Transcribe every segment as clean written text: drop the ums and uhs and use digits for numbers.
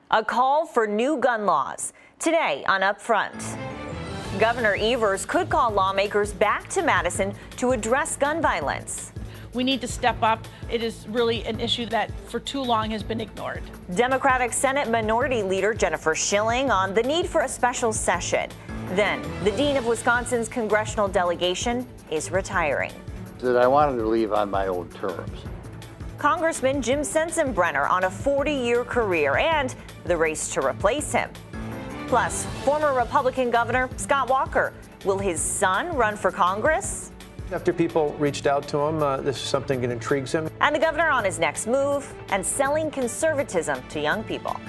A call for new gun laws. Today on Upfront, Governor Evers could call lawmakers back to Madison to address gun violence. We need to step up. It is really an issue that for too long has been ignored. Democratic Senate Minority Leader Jennifer Schilling on the need for a special session. Then, the Dean of Wisconsin's congressional delegation is retiring. That I wanted to leave on my own terms. Congressman Jim Sensenbrenner on a 40-year career and the race to replace him. Plus, former Republican Governor Scott Walker. Will his son run for Congress? After people reached out to him, this is something that intrigues him. And the governor on his next move and selling conservatism to young people.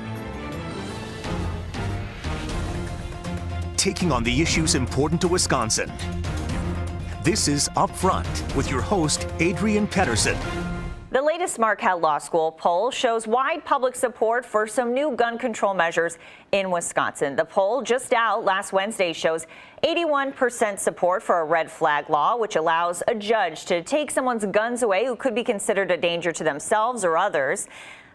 Taking on the issues important to Wisconsin. This is Upfront with your host, Adrian Pedersen. The latest Marquette Law School poll shows wide public support for some new gun control measures in Wisconsin. The poll just out last Wednesday shows 81% support for a red flag law, which allows a judge to take someone's guns away who could be considered a danger to themselves or others.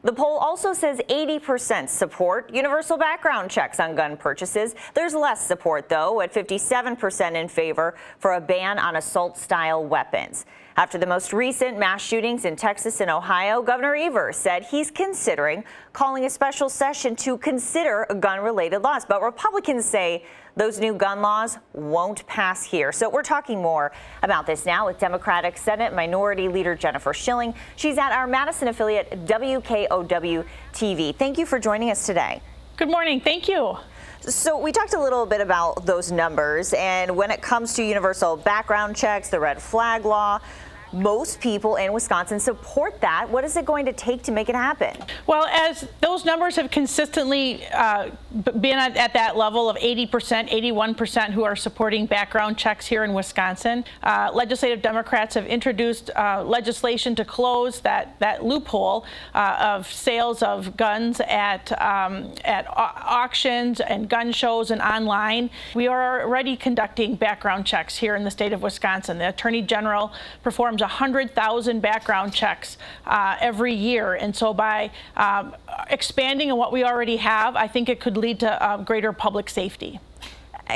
The poll also says 80% support universal background checks on gun purchases. There's less support, though, at 57% in favor for a ban on assault-style weapons. After the most recent mass shootings in Texas and Ohio, Governor Evers said he's considering calling a special session to consider gun-related laws. But Republicans say those new gun laws won't pass here. So we're talking more about this now with Democratic Senate Minority Leader Jennifer Schilling. She's at our Madison affiliate WKOW-TV. Thank you for joining us today. Good morning. Thank you. So we talked a little bit about those numbers, and when it comes to universal background checks, the red flag law, most people in Wisconsin support that. What is it going to take to make it happen? Well, as those numbers have consistently been at that level of 80%, 81% who are supporting background checks here in Wisconsin, legislative Democrats have introduced legislation to close that loophole of sales of guns at auctions and gun shows and online. We are already conducting background checks here in the state of Wisconsin. The Attorney General performs 100,000 background checks every year. And so by expanding on what we already have, I think it could lead to greater public safety.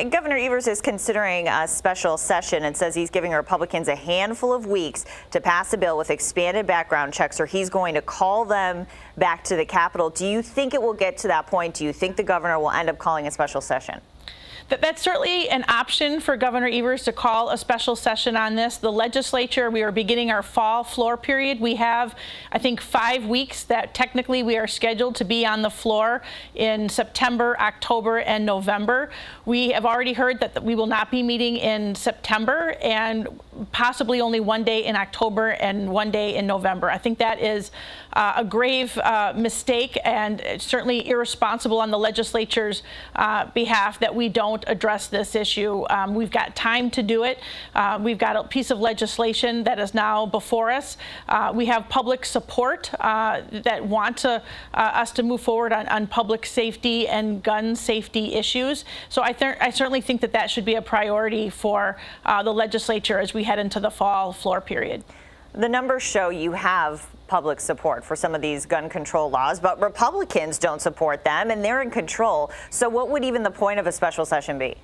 Governor Evers is considering a special session and says he's giving Republicans a handful of weeks to pass a bill with expanded background checks, or he's going to call them back to the Capitol. Do you think it will get to that point? Do you think the governor will end up calling a special session? That's certainly an option for Governor Evers to call a special session on this. The legislature, we are beginning our fall floor period. We have, I think, 5 weeks that technically we are scheduled to be on the floor in September, October, and November. We have already heard that we will not be meeting in September and possibly only one day in October and one day in November. I think that is a grave mistake and certainly irresponsible on the legislature's behalf that we don't address this issue. We've got time to do it. We've got a piece of legislation that is now before us. We have public support that want us to move forward on public safety and gun safety issues. So I certainly think that should be a priority for the legislature as we head into the fall floor period. The numbers show you have public support for some of these gun control laws, but Republicans don't support them and they're in control. So what would even the point of a special session be?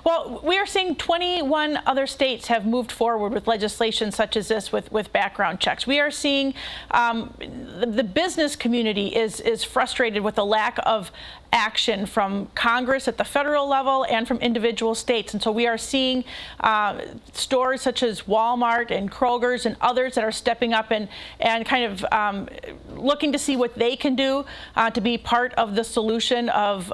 Well, we are seeing 21 other states have moved forward with legislation such as this with background checks. We are seeing the business community is frustrated with the lack of action from Congress at the federal level and from individual states. And so we are seeing stores such as Walmart and Kroger's and others that are stepping up and kind of looking to see what they can do to be part of the solution of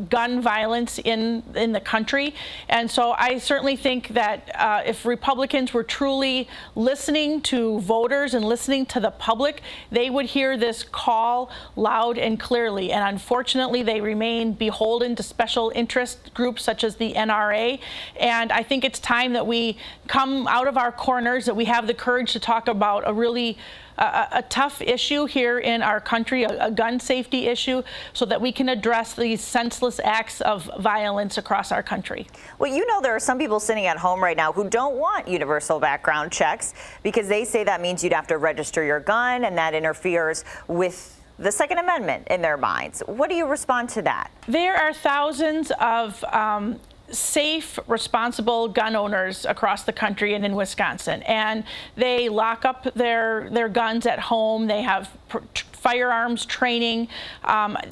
gun violence in the country. And so I certainly think that if Republicans were truly listening to voters and listening to the public, they would hear this call loud and clearly. And unfortunately, they remain beholden to special interest groups such as the NRA. And I think it's time that we come out of our corners, that we have the courage to talk about a really a tough issue here in our country, a gun safety issue, so that we can address these senseless acts of violence across our country. Well, you know, there are some people sitting at home right now who don't want universal background checks because they say that means you'd have to register your gun and that interferes with the Second Amendment in their minds. What do you respond to that? There are thousands of safe, responsible gun owners across the country and in Wisconsin, and they lock up their guns at home. They have firearms training.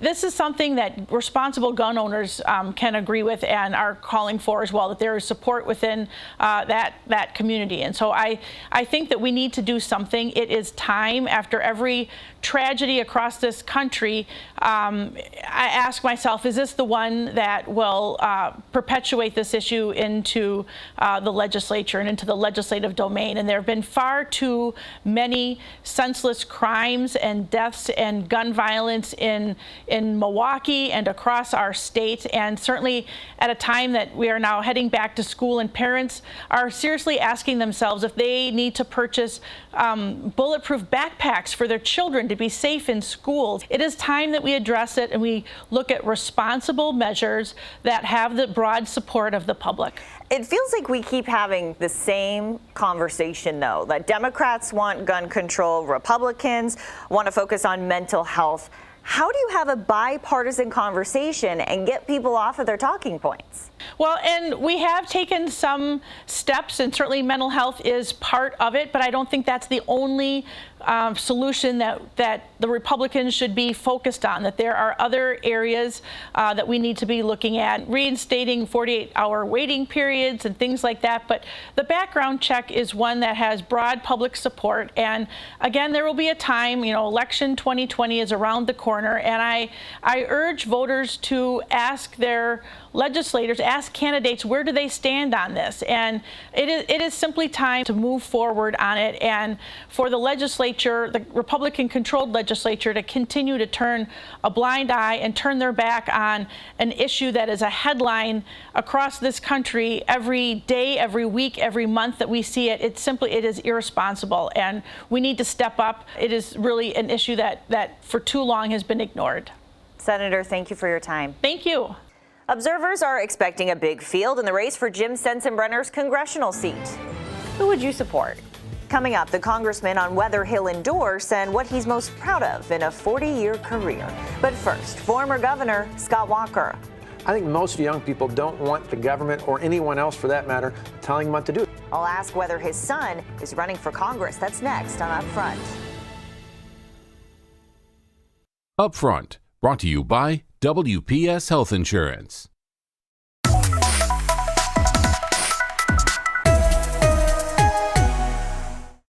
This is something that responsible gun owners can agree with and are calling for as well, that there is support within that community. And so I think that we need to do something. It is time. After every tragedy across this country, I ask myself, is this the one that will perpetuate this issue into the legislature and into the legislative domain? And there have been far too many senseless crimes and deaths and gun violence in Milwaukee and across our state, and certainly at a time that we are now heading back to school and parents are seriously asking themselves if they need to purchase bulletproof backpacks for their children to be safe in schools. It is time that we address it and we look at responsible measures that have the broad support of the public. It feels like we keep having the same conversation, though, that Democrats want gun control, Republicans want to focus on mental health. How do you have a bipartisan conversation and get people off of their talking points? Well, and we have taken some steps, and certainly mental health is part of it, but I don't think that's the only solution that the Republicans should be focused on, that there are other areas that we need to be looking at, reinstating 48-hour waiting periods and things like that. But the background check is one that has broad public support. And again, there will be a time, election 2020 is around the corner, and I urge voters to ask their legislators, ask candidates, where do they stand on this? And it is simply time to move forward on it, and for the legislature, the Republican-controlled legislature, to continue to turn a blind eye and turn their back on an issue that is a headline across this country every day, every week, every month that we see it. It is irresponsible, and we need to step up. It is really an issue that for too long has been ignored. Senator, thank you for your time. Thank you. Observers are expecting a big field in the race for Jim Sensenbrenner's congressional seat. Who would you support? Coming up, the congressman on whether he'll endorse and what he's most proud of in a 40-year career. But first, former Governor Scott Walker. I think most young people don't want the government, or anyone else for that matter, telling them what to do. I'll ask whether his son is running for Congress. That's next on Upfront. Upfront, brought to you by WPS Health Insurance.